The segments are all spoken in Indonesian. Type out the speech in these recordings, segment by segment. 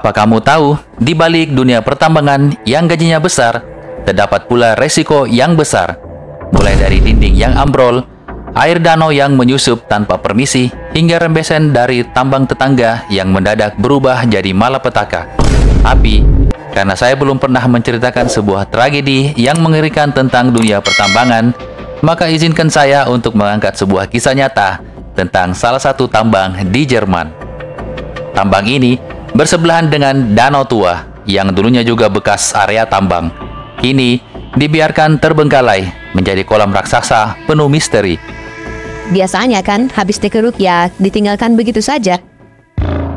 Apa kamu tahu, di balik dunia pertambangan yang gajinya besar, terdapat pula resiko yang besar. Mulai dari dinding yang ambrol, air danau yang menyusup tanpa permisi, hingga rembesan dari tambang tetangga yang mendadak berubah jadi malapetaka. Tapi, karena saya belum pernah menceritakan sebuah tragedi yang mengerikan tentang dunia pertambangan, maka izinkan saya untuk mengangkat sebuah kisah nyata tentang salah satu tambang di Jerman. Tambang ini bersebelahan dengan danau tua yang dulunya juga bekas area tambang. Kini dibiarkan terbengkalai menjadi kolam raksasa penuh misteri. Biasanya kan habis dikeruk ya ditinggalkan begitu saja.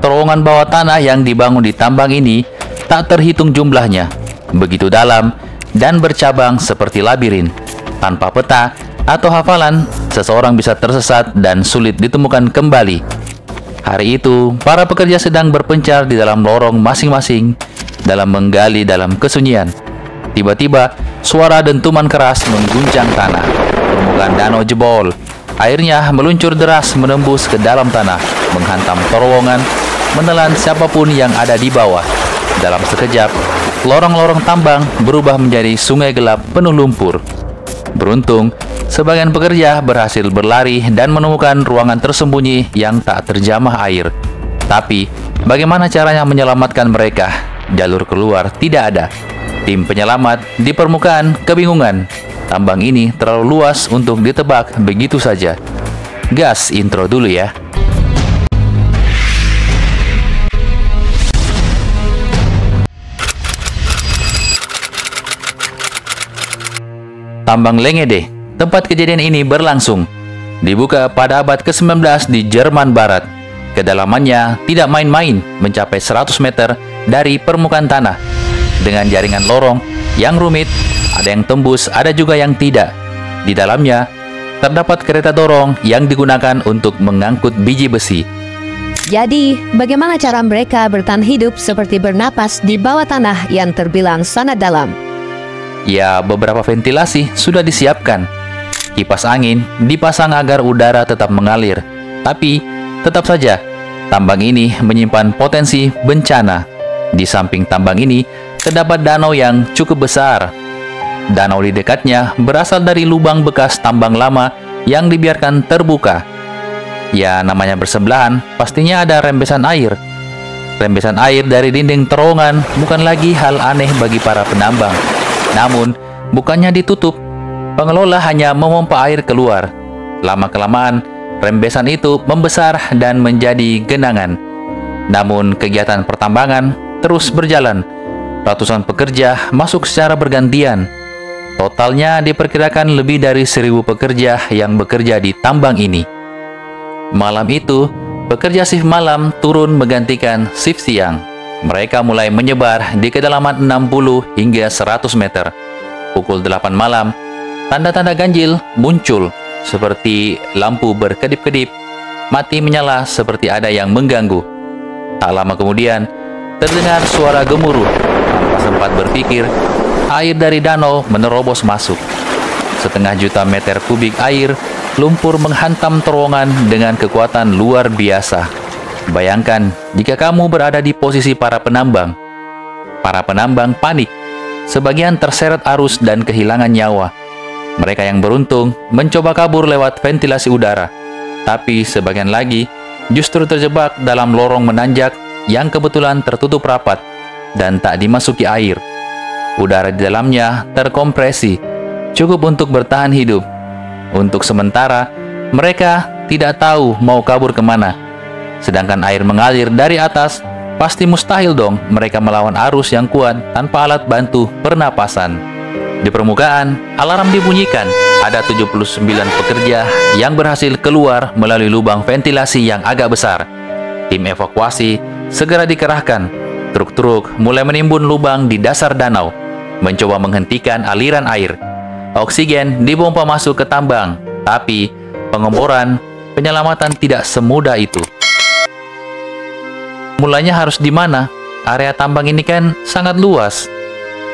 Terowongan bawah tanah yang dibangun di tambang ini tak terhitung jumlahnya, begitu dalam dan bercabang seperti labirin. Tanpa peta atau hafalan, seseorang bisa tersesat dan sulit ditemukan kembali. Hari itu, para pekerja sedang berpencar di dalam lorong masing-masing dalam menggali dalam kesunyian. Tiba-tiba, suara dentuman keras mengguncang tanah. Permukaan danau jebol. Airnya meluncur deras menembus ke dalam tanah, menghantam terowongan, menelan siapapun yang ada di bawah. Dalam sekejap, lorong-lorong tambang berubah menjadi sungai gelap penuh lumpur. Beruntung, sebagian pekerja berhasil berlari dan menemukan ruangan tersembunyi yang tak terjamah air. Tapi, bagaimana caranya menyelamatkan mereka? Jalur keluar tidak ada. Tim penyelamat di permukaan kebingungan. Tambang ini terlalu luas untuk ditebak begitu saja. Gas intro dulu ya. Tambang Lengede, tempat kejadian ini berlangsung. Dibuka pada abad ke-19 di Jerman Barat. Kedalamannya tidak main-main, mencapai 100 meter dari permukaan tanah. Dengan jaringan lorong yang rumit, ada yang tembus, ada juga yang tidak. Di dalamnya, terdapat kereta dorong yang digunakan untuk mengangkut biji besi. Jadi, bagaimana cara mereka bertahan hidup seperti bernapas di bawah tanah yang terbilang sangat dalam? Ya, beberapa ventilasi sudah disiapkan. Kipas angin dipasang agar udara tetap mengalir. Tapi, tetap saja, tambang ini menyimpan potensi bencana. Di samping tambang ini, terdapat danau yang cukup besar. Danau di dekatnya berasal dari lubang bekas tambang lama yang dibiarkan terbuka. Ya, namanya bersebelahan, pastinya ada rembesan air. Rembesan air dari dinding terowongan bukan lagi hal aneh bagi para penambang. Namun, bukannya ditutup, pengelola hanya memompa air keluar. Lama-kelamaan, rembesan itu membesar dan menjadi genangan. Namun, kegiatan pertambangan terus berjalan. Ratusan pekerja masuk secara bergantian. Totalnya diperkirakan lebih dari 1.000 pekerja yang bekerja di tambang ini. Malam itu, pekerja shift malam turun menggantikan shift siang. Mereka mulai menyebar di kedalaman 60 hingga 100 meter. Pukul 8 malam, tanda-tanda ganjil muncul seperti lampu berkedip-kedip, mati menyala seperti ada yang mengganggu. Tak lama kemudian, terdengar suara gemuruh. Tanpa sempat berpikir, air dari danau menerobos masuk. 1,5 juta meter kubik air lumpur menghantam terowongan dengan kekuatan luar biasa. Bayangkan jika kamu berada di posisi para penambang. Para penambang panik. Sebagian terseret arus dan kehilangan nyawa. Mereka yang beruntung mencoba kabur lewat ventilasi udara. Tapi sebagian lagi justru terjebak dalam lorong menanjak yang kebetulan tertutup rapat dan tak dimasuki air. Udara di dalamnya terkompresi, cukup untuk bertahan hidup. Untuk sementara, mereka tidak tahu mau kabur kemana. Sedangkan air mengalir dari atas, pasti mustahil dong mereka melawan arus yang kuat tanpa alat bantu pernapasan. Di permukaan, alarm dibunyikan. Ada 79 pekerja yang berhasil keluar melalui lubang ventilasi yang agak besar. Tim evakuasi segera dikerahkan. Truk-truk mulai menimbun lubang di dasar danau, mencoba menghentikan aliran air. Oksigen dipompa masuk ke tambang, tapi pengemboran penyelamatan tidak semudah itu. Mulanya harus di mana? Area tambang ini kan sangat luas.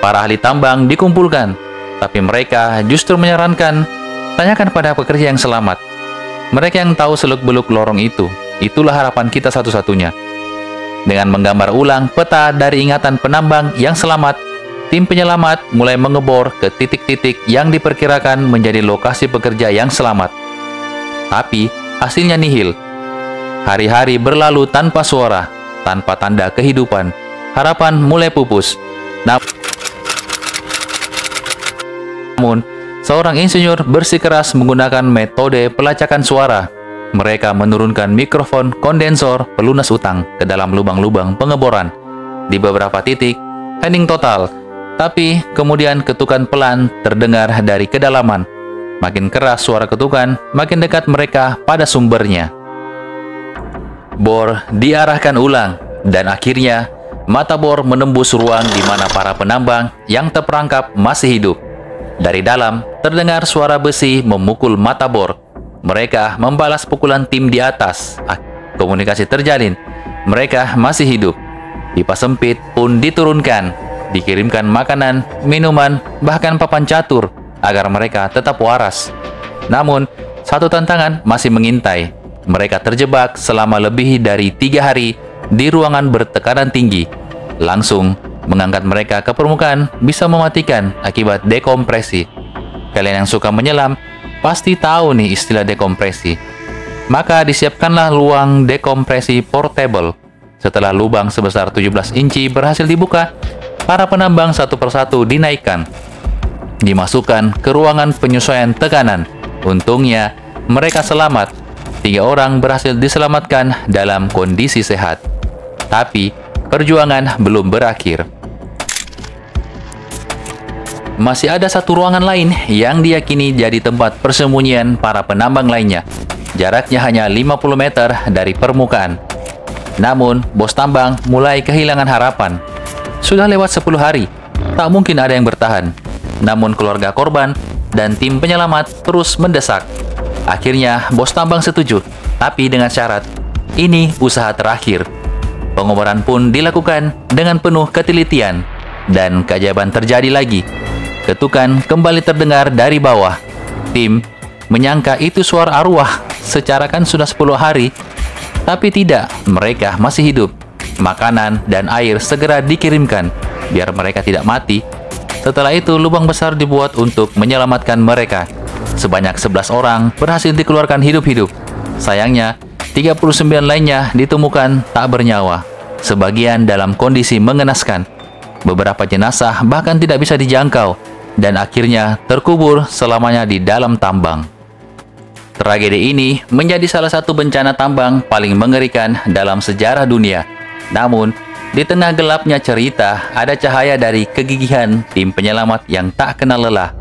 Para ahli tambang dikumpulkan, tapi mereka justru menyarankan, tanyakan pada pekerja yang selamat. Mereka yang tahu seluk-beluk lorong itu. Itulah harapan kita satu-satunya. Dengan menggambar ulang peta dari ingatan penambang yang selamat, tim penyelamat mulai mengebor ke titik-titik yang diperkirakan menjadi lokasi pekerja yang selamat. Tapi hasilnya nihil. Hari-hari berlalu tanpa suara, tanpa tanda kehidupan. Harapan mulai pupus. Namun, seorang insinyur bersikeras menggunakan metode pelacakan suara. Mereka menurunkan mikrofon kondensor pelunas utang ke dalam lubang-lubang pengeboran. Di beberapa titik, hening total. Tapi kemudian ketukan pelan terdengar dari kedalaman. Makin keras suara ketukan, makin dekat mereka pada sumbernya. Bor diarahkan ulang, dan akhirnya mata bor menembus ruang di mana para penambang yang terperangkap masih hidup. Dari dalam, terdengar suara besi memukul mata bor. Mereka membalas pukulan tim di atas. Komunikasi terjalin. Mereka masih hidup. Pipa sempit pun diturunkan. Dikirimkan makanan, minuman, bahkan papan catur agar mereka tetap waras. Namun, satu tantangan masih mengintai. Mereka terjebak selama lebih dari 3 hari di ruangan bertekanan tinggi. Langsung mengangkat mereka ke permukaan bisa mematikan akibat dekompresi. Kalian yang suka menyelam pasti tahu nih istilah dekompresi. Maka disiapkanlah ruang dekompresi portable. Setelah lubang sebesar 17 inci berhasil dibuka, para penambang satu persatu dinaikkan. Dimasukkan ke ruangan penyesuaian tekanan. Untungnya, mereka selamat. 3 orang berhasil diselamatkan dalam kondisi sehat. Tapi, perjuangan belum berakhir. Masih ada satu ruangan lain yang diyakini jadi tempat persembunyian para penambang lainnya. Jaraknya hanya 50 meter dari permukaan. Namun, bos tambang mulai kehilangan harapan. Sudah lewat 10 hari, tak mungkin ada yang bertahan. Namun keluarga korban dan tim penyelamat terus mendesak. Akhirnya, bos tambang setuju, tapi dengan syarat, ini usaha terakhir. Pengoboran pun dilakukan dengan penuh ketelitian, dan keajaiban terjadi lagi. Ketukan kembali terdengar dari bawah. Tim menyangka itu suara arwah, secara kan sudah 10 hari. Tapi tidak, mereka masih hidup. Makanan dan air segera dikirimkan, biar mereka tidak mati. Setelah itu, lubang besar dibuat untuk menyelamatkan mereka. Sebanyak 11 orang berhasil dikeluarkan hidup-hidup. Sayangnya, 39 lainnya ditemukan tak bernyawa. Sebagian dalam kondisi mengenaskan. Beberapa jenazah bahkan tidak bisa dijangkau, dan akhirnya terkubur selamanya di dalam tambang. Tragedi ini menjadi salah satu bencana tambang paling mengerikan dalam sejarah dunia. Namun, di tengah gelapnya cerita, ada cahaya dari kegigihan tim penyelamat yang tak kenal lelah.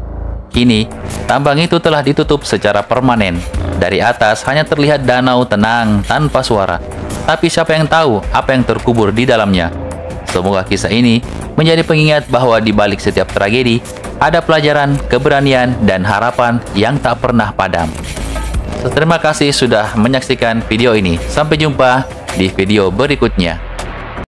Kini, tambang itu telah ditutup secara permanen. Dari atas hanya terlihat danau tenang tanpa suara. Tapi siapa yang tahu apa yang terkubur di dalamnya? Semoga kisah ini menjadi pengingat bahwa di balik setiap tragedi, ada pelajaran, keberanian, dan harapan yang tak pernah padam. Terima kasih sudah menyaksikan video ini. Sampai jumpa di video berikutnya.